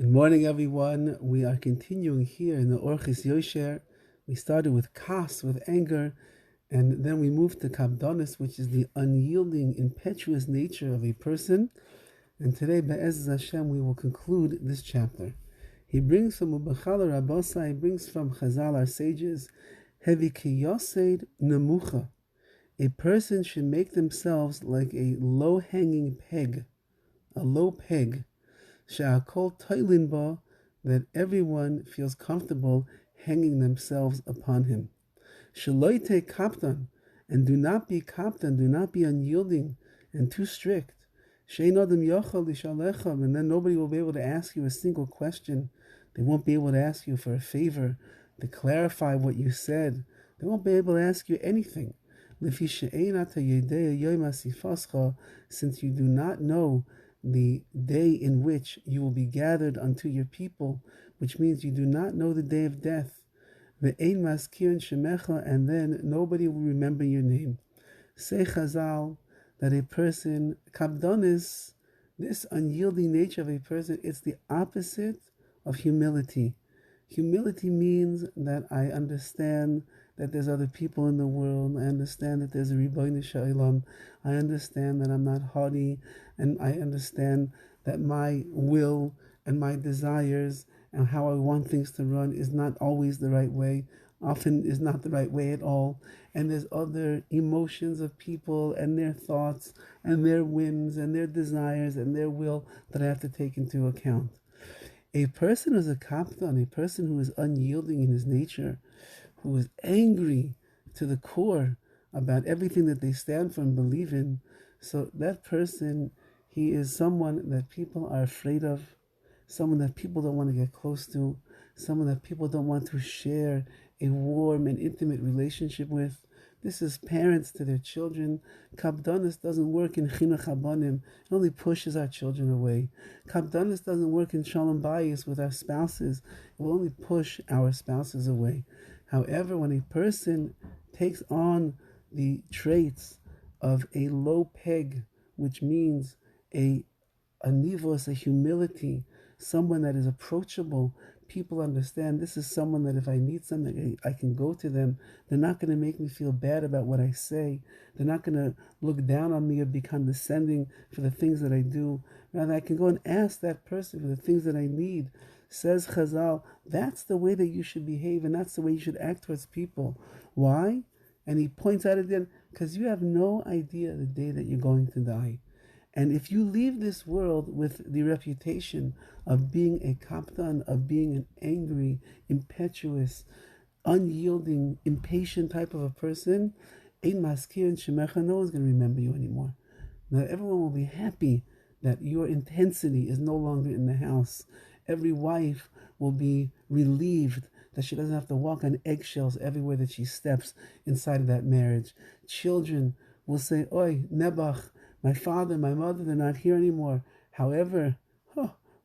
Good morning, everyone. We are continuing here in the Orchis Yosher. We started with Kas, with anger, and then we moved to Kabdonis, which is the unyielding, impetuous nature of a person. And today, Be'ez Hashem, we will conclude this chapter. He brings from Ubachala Rabosa, he brings from Chazal, our sages, Hevi Kiyosed Nemucha. A person should make themselves like a low-hanging peg, a low peg. She'akol toilin ba, that everyone feels comfortable hanging themselves upon him. Sheloite kaptan, and do not be kaptan, do not be unyielding and too strict. Shein adam yochel lishalechem, and then nobody will be able to ask you a single question. They won't be able to ask you for a favor, to clarify what you said. They won't be able to ask you anything. Since you do not know the day in which you will be gathered unto your people, which means you do not know the day of death. Ve'ein maskirin shemecha, and then nobody will remember your name. Say Chazal that a person, kabdonis, this unyielding nature of a person, it's the opposite of humility. Humility means that I understand that there's other people in the world. I understand that there's a Ribono Shel Olam. I understand that I'm not haughty, and I understand that my will and my desires and how I want things to run is not always the right way, often is not the right way at all. And there's other emotions of people and their thoughts and their whims and their desires and their will that I have to take into account. A person who's a kaptan, a person who is unyielding in his nature, who is angry to the core about everything that they stand for and believe in, so that person, he is someone that people are afraid of, someone that people don't want to get close to, someone that people don't want to share a warm and intimate relationship with. This is parents to their children. Kabdonis doesn't work in chinuch habanim. It only pushes our children away. Kabdonis doesn't work in shalom bayis with our spouses. It will only push our spouses away. However, when a person takes on the traits of a low peg, which means a nivos, a humility, someone that is approachable, people understand this is someone that if I need something, I can go to them. They're not going to make me feel bad about what I say. They're not going to look down on me or be condescending for the things that I do. Rather, I can go and ask that person for the things that I need. Says Chazal, that's the way that you should behave, and that's the way you should act towards people. Why? And he points out again, because you have no idea the day that you're going to die. And if you leave this world with the reputation of being a kaptan, of being an angry, impetuous, unyielding, impatient type of a person, ein maskir and shemecha, no one's going to remember you anymore. Now everyone will be happy that your intensity is no longer in the house. Every wife will be relieved that she doesn't have to walk on eggshells everywhere that she steps inside of that marriage. Children will say, Oi, Nebach, my father, my mother, they're not here anymore. However,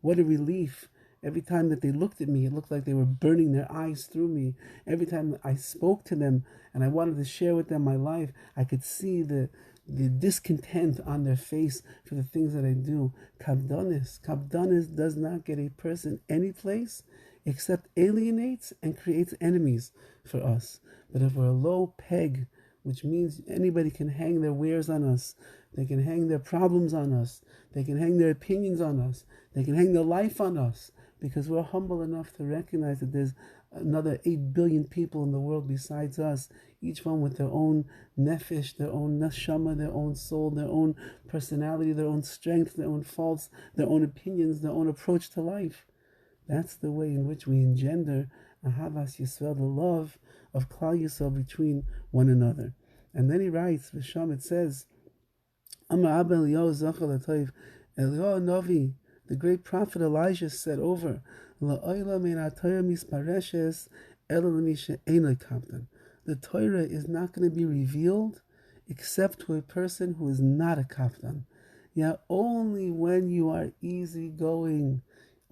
what a relief. Every time that they looked at me, it looked like they were burning their eyes through me. Every time I spoke to them and I wanted to share with them my life, I could see the discontent on their face for the things that I do. Kabdonis does not get a person any place except alienates and creates enemies for us. But if we're a low peg, which means anybody can hang their wares on us, they can hang their problems on us, they can hang their opinions on us, they can hang their life on us, because we're humble enough to recognize that there's another 8 billion people in the world besides us, each one with their own nefesh, their own neshama, their own soul, their own personality, their own strengths, their own faults, their own opinions, their own approach to life. That's the way in which we engender ahavas Yisrael, the love of Klal Yisrael between one another. And then he writes, V'sham, it says, Amar Abba Eliyahu Zachar L'Toiv, Eliyahu Novi, the great prophet Elijah said over, La'oila min ha'Torah mispareshes ela l'mi she'eino kaptan. The Torah is not going to be revealed except to a person who is not a kaptan. Yeah, only when you are easygoing,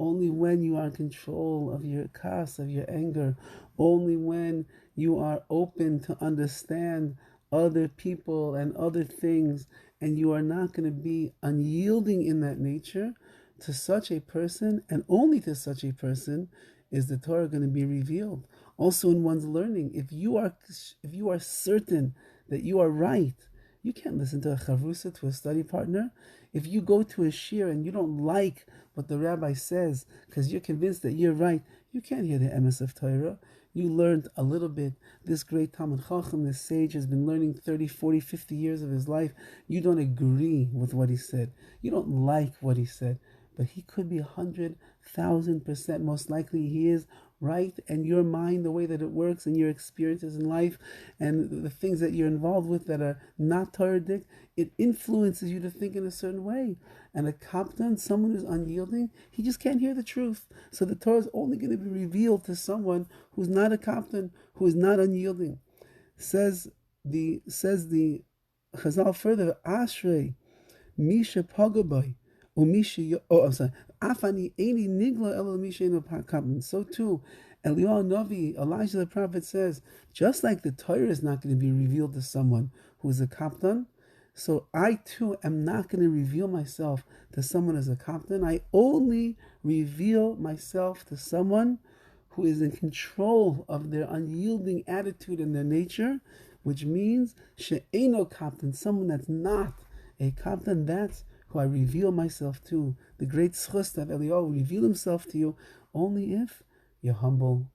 only when you are in control of your kas, of your anger, only when you are open to understand other people and other things, and you are not going to be unyielding in that nature, To such a person, and only to such a person, is the Torah going to be revealed. Also in one's learning, if you are certain that you are right, you can't listen to a chavrusa, to a study partner. If you go to a shir and you don't like what the rabbi says because you're convinced that you're right, you can't hear the emes of Torah. You learned a little bit. This great Talmud Chacham, this sage, has been learning 30, 40, 50 years of his life. You don't agree with what he said. You don't like what he said. But he could be 100,000% most likely he is right, and your mind, the way that it works, and your experiences in life, and the things that you're involved with that are not Torah-dic, it influences you to think in a certain way. And a kaptan, someone who's unyielding, he just can't hear the truth. So the Torah is only going to be revealed to someone who's not a kaptan, who is not unyielding. Says the Chazal further, Ashrei Misha Pagaboy. Afani Eini Nigla Elo Misha Kaptan. So too, Eliyahu Navi, Elijah the prophet says, just like the Torah is not going to be revealed to someone who is a kaptan, so I too am not going to reveal myself to someone as a kaptan. I only reveal myself to someone who is in control of their unyielding attitude and their nature, which means she'eno kaptan, someone that's not a kaptan, that's who I reveal myself to. The great schus that Eliyahu will reveal himself to you only if you're humble,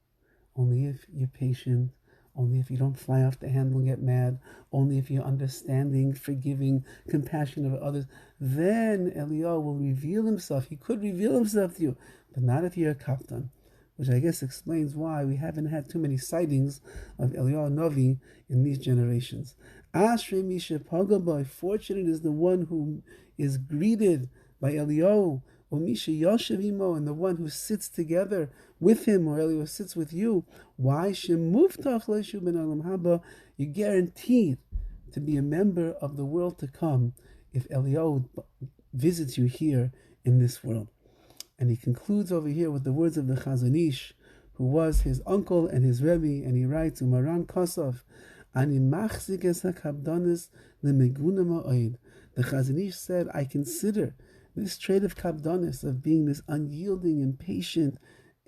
only if you're patient, only if you don't fly off the handle and get mad, only if you're understanding, forgiving, compassionate of others. Then Eliyahu will reveal himself. He could reveal himself to you, but not if you're a kaptan, which I guess explains why we haven't had too many sightings of Eliyahu Navi in these generations. Ashrei Misha Pagaboy, fortunate is the one who is greeted by Eliyahu, or Misha Yoshev Imo, and the one who sits together with him, or Eliyahu sits with you. Why? Shemuftach leishu ben olam haba, you're guaranteed to be a member of the world to come if Eliyahu visits you here in this world. And he concludes over here with the words of the Chazon Ish, who was his uncle and his Rebbe, and he writes, Umaran Kosov, Ani machzik es hakabdonis lemeguna ma'od. The Chazon Ish said, I consider this trait of kabdonis, of being this unyielding, impatient,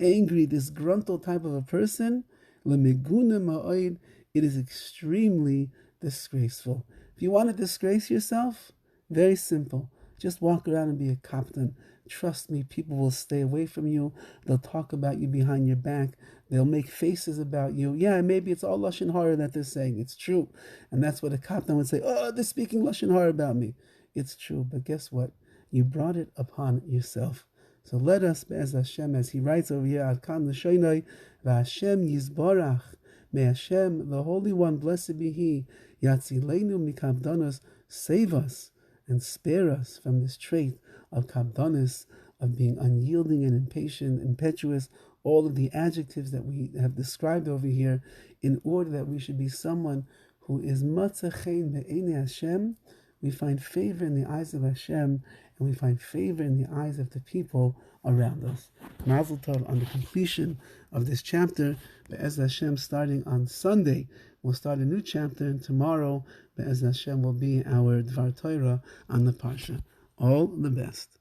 angry, disgruntled type of a person, lemeguna ma'od, it is extremely disgraceful. If you want to disgrace yourself, very simple. Just walk around and be a kaptan. Trust me, people will stay away from you. They'll talk about you behind your back. They'll make faces about you. Yeah, maybe it's all Lashon Hara that they're saying. It's true. And that's what a kaptan would say. Oh, they're speaking Lashon Hara about me. It's true. But guess what? You brought it upon yourself. So let us, Be'ez Hashem, as he writes over here, Ad Kan L'Shoinoi, V'Hashem Yizborach, may Hashem, the Holy One, blessed be He, Yatzilenu mikabdonos, save us and spare us from this trait of kabdonis, of being unyielding and impatient, impetuous, all of the adjectives that we have described over here, in order that we should be someone who is matzachein be'enei Hashem. We find favor in the eyes of Hashem, and we find favor in the eyes of the people around us. Mazel tov on the completion of this chapter. Be'ez Hashem, starting on Sunday, we'll start a new chapter, and tomorrow, Be'ez Hashem, will be our Dvar Torah on the Parsha. All the best.